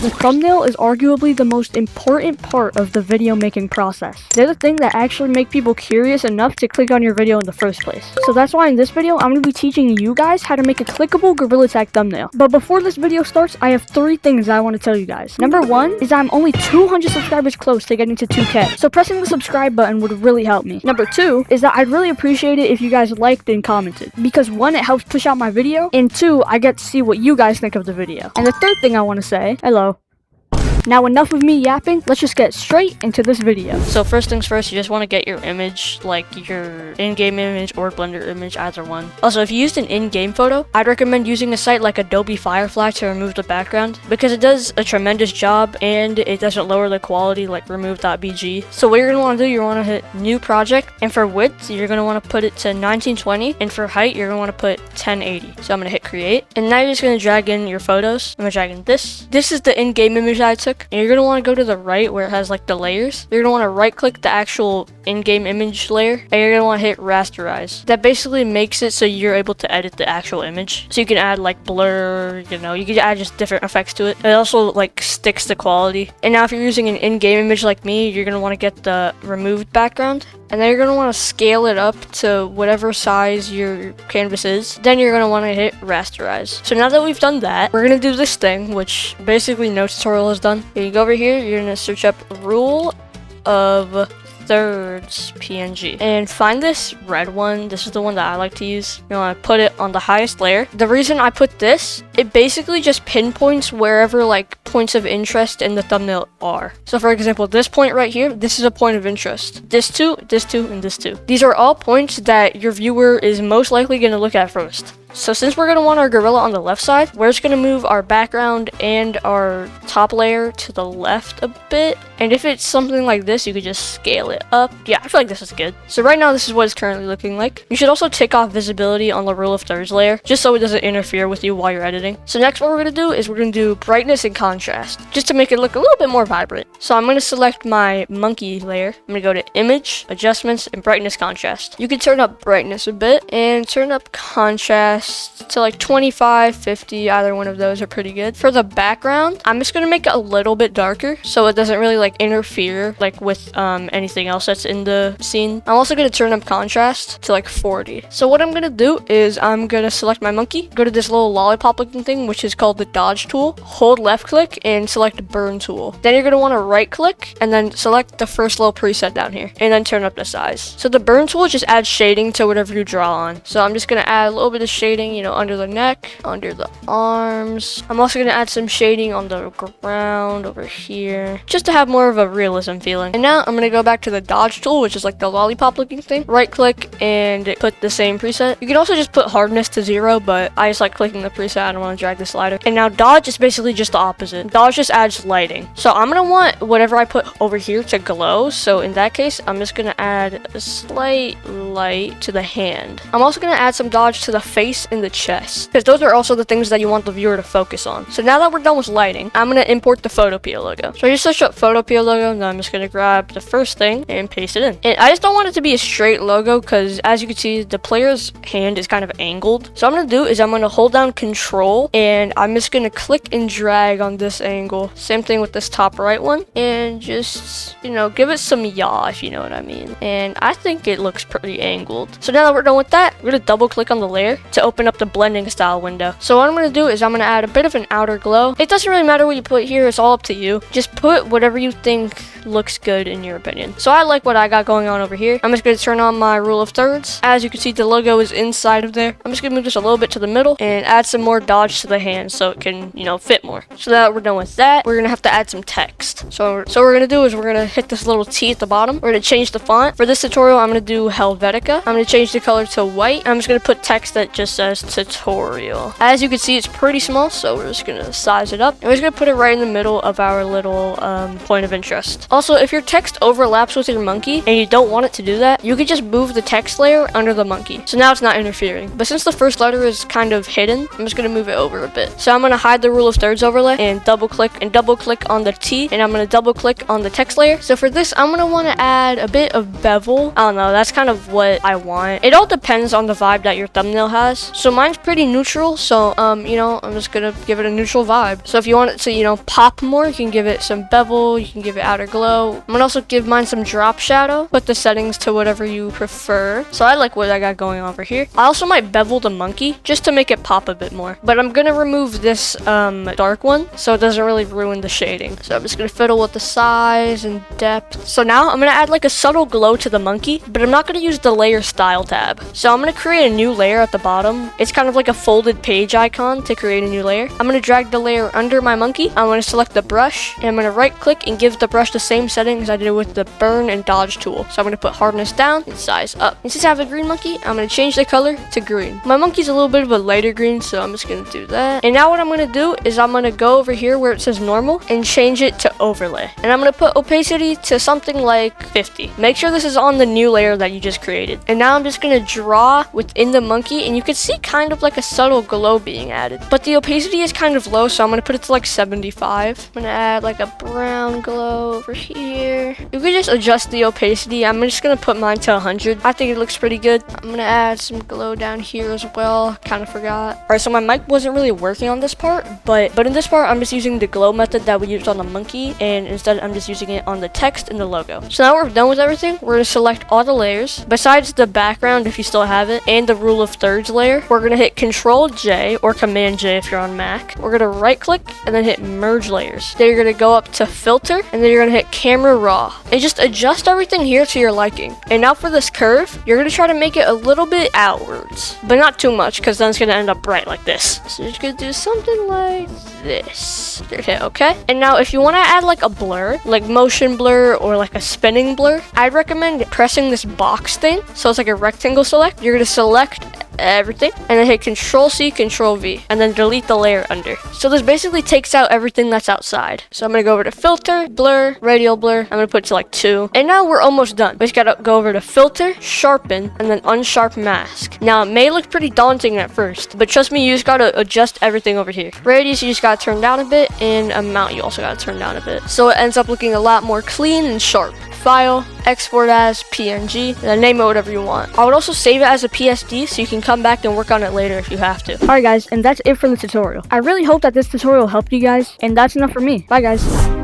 The thumbnail is arguably the most important part of the video making process. They're the thing that actually make people curious enough to click on your video in the first place. So that's why in this video, I'm going to be teaching you guys how to make a clickable Gorilla Tag thumbnail. But before this video starts, I have 3 things I want to tell you guys. Number 1 is I'm only 200 subscribers close to getting to 2K. So pressing the subscribe button would really help me. Number 2 is that I'd really appreciate it if you guys liked and commented. Because 1, it helps push out my video, and 2, I get to see what you guys think of the video. And the third thing I want to say, hello. Now enough of me yapping, let's just get straight into this video. So first things first, you just want to get your image, like your in-game image or Blender image, either one. Also, if you used an in-game photo, I'd recommend using a site like Adobe Firefly to remove the background, because it does a tremendous job and it doesn't lower the quality like remove.bg. So what you're going to want to do, you're going to hit new project, and for width, you're going to want to put it to 1920, and for height, you're going to want to put 1080. So I'm going to hit create, and now you're just going to drag in your photos. I'm going to drag in this. This is the in-game image that I took. And you're going to want to go to the right where it has like the layers. You're going to want to right click the actual in-game image layer, and you're going to want to hit rasterize. That basically makes it so you're able to edit the actual image. So you can add like blur, you can add just different effects to it. It also like sticks the quality. And now if you're using an in-game image like me, you're going to want to get the removed background. And then you're going to want to scale it up to whatever size your canvas is. Then you're going to want to hit rasterize. So now that we've done that, we're going to do this thing, which basically no tutorial has done. You go over here, you're going to search up rule of thirds PNG and find this red one. This is the one that I like to use. You want to put it on the highest layer. The reason I put this, it basically just pinpoints wherever like points of interest in the thumbnail are. So for example, this point right here, this is a point of interest. This two, and this two. These are all points that your viewer is most likely going to look at first. So since we're going to want our gorilla on the left side, we're just going to move our background and our top layer to the left a bit. And if it's something like this, you could just scale it up. Yeah, I feel like this is good. So right now, this is what it's currently looking like. You should also take off visibility on the rule of thirds layer, just so it doesn't interfere with you while you're editing. So next, what we're going to do is we're going to do brightness and contrast, just to make it look a little bit more vibrant. So I'm going to select my monkey layer. I'm going to go to image, adjustments, and brightness contrast. You can turn up brightness a bit and turn up contrast to like 25, 50, either one of those are pretty good. For the background, I'm just going to make it a little bit darker so it doesn't really like interfere like with anything else that's in the scene. I'm also going to turn up contrast to like 40. So what I'm going to do is I'm going to select my monkey, go to this little lollipop looking thing, which is called the dodge tool, hold left click and select burn tool. Then you're going to want to right click and then select the first little preset down here and then turn up the size. So the burn tool just adds shading to whatever you draw on. So I'm just going to add a little bit of shading, under the neck, under the arms. I'm also going to add some shading on the ground over here, just to have more of a realism feeling. And now I'm going to go back to the dodge tool, which is like the lollipop looking thing. Right click and put the same preset. You can also just put hardness to 0, but I just like clicking the preset. I don't want to drag the slider. And now dodge is basically just the opposite. Dodge just adds lighting. So I'm going to want whatever I put over here to glow. So in that case, I'm just going to add a slight light to the hand. I'm also going to add some dodge to the face and the chest, because those are also the things that you want the viewer to focus on. So now that we're done with lighting, I'm going to import the Photopea logo. So I just search up Photopea logo, and then I'm just going to grab the first thing and paste it in. And I just don't want it to be a straight logo, because as you can see, the player's hand is kind of angled. So what I'm going to do is I'm going to hold down Control, and I'm just going to click and drag on this angle. Same thing with this top right one, and just, give it some yaw, if you know what I mean. And I think it looks pretty angled. So now that we're done with that, we're going to double click on the layer to open up the blending style window. So what I'm going to do is I'm going to add a bit of an outer glow. It doesn't really matter what you put here, it's all up to you. Just put whatever you think looks good in your opinion. So I like what I got going on over here. I'm just going to turn on my rule of thirds. As you can see, the logo is inside of there. I'm just going to move this a little bit to the middle and add some more dodge to the hand so it can, fit more. So that we're done with that, we're going to have to add some text. So what we're going to do is we're going to hit this little T at the bottom. We're going to change the font. For this tutorial, I'm going to do Helvetica. I'm going to change the color to white. I'm just going to put text that just says tutorial. As you can see, it's pretty small, so we're just going to size it up. And we're just going to put it right in the middle of our little point of interest. Also, if your text overlaps with your monkey and you don't want it to do that, you can just move the text layer under the monkey. So now it's not interfering. But since the first letter is kind of hidden, I'm just going to move it over a bit. So I'm going to hide the rule of thirds overlay and double click on the T, and I'm going to double click on the text layer. So for this, I'm going to want to add a bit of bevel. I don't know, that's kind of what I want. It all depends on the vibe that your thumbnail has. this. So mine's pretty neutral, so you know, I'm just gonna give it a neutral vibe. So if you want it to, you know, pop more, you can give it some bevel, you can give it outer glow. I'm gonna also give mine some drop shadow. Put the settings to whatever you prefer. So I like what I got going over here. I also might bevel the monkey just to make it pop a bit more. But I'm gonna remove this dark one so it doesn't really ruin the shading. So I'm just gonna fiddle with the size and depth. So now I'm gonna add like a subtle glow to the monkey, but I'm not gonna use the layer style tab. So I'm gonna create a new layer at the bottom. It's kind of like a folded page icon to create a new layer. I'm gonna drag the layer under my monkey. I'm gonna select the brush and I'm gonna right click and give the brush the same settings I did with the burn and dodge tool. So I'm gonna put hardness down and size up. And since I have a green monkey, I'm gonna change the color to green. My monkey's a little bit of a lighter green, so I'm just gonna do that. And now what I'm gonna do is I'm gonna go over here where it says normal and change it to overlay. And I'm gonna put opacity to something like 50. Make sure this is on the new layer that you just created. And now I'm just gonna draw within the monkey and you can see kind of like a subtle glow being added. But the opacity is kind of low, so I'm gonna put it to like 75. I'm gonna add like a brown glow over here. You can just adjust the opacity. I'm just gonna put mine to 100. I think it looks pretty good. I'm gonna add some glow down here as well. Kind of forgot. Alright, so my mic wasn't really working on this part, but in this part, I'm just using the glow method that we used on the monkey, and instead I'm just using it on the text and the logo. So now we're done with everything. We're gonna select all the layers, besides the background if you still have it, and the rule of thirds layer. We're gonna hit Control J or Command J if you're on Mac. We're gonna right click and then hit Merge Layers. Then you're gonna go up to Filter, and then you're gonna hit Camera Raw, and just adjust everything here to your liking. And now for this curve, you're gonna try to make it a little bit outwards, but not too much, because then it's gonna end up bright like this. So you're just gonna do something like this. Hit OK. And now if you want to add like a blur, like motion blur or like a spinning blur, I'd recommend pressing this box thing. So it's like a rectangle select. You're gonna select everything and then hit Control C, Control V, and then delete the layer under. So this basically takes out everything that's outside. So I'm gonna go over to Filter, Blur, Radial Blur. I'm gonna put it to like 2. And now we're almost done. We just gotta go over to Filter, Sharpen, and then Unsharp Mask. Now it may look pretty daunting at first, but trust me, you just gotta adjust everything over here. Radius, you just gotta turn down a bit, and amount, you also gotta turn down a bit. So it ends up looking a lot more clean and sharp. File, export as PNG, and then name it whatever you want. I would also save it as a PSD so you can come back and work on it later if you have to. Alright guys, and that's it for the tutorial. I really hope that this tutorial helped you guys, and that's enough for me. Bye guys.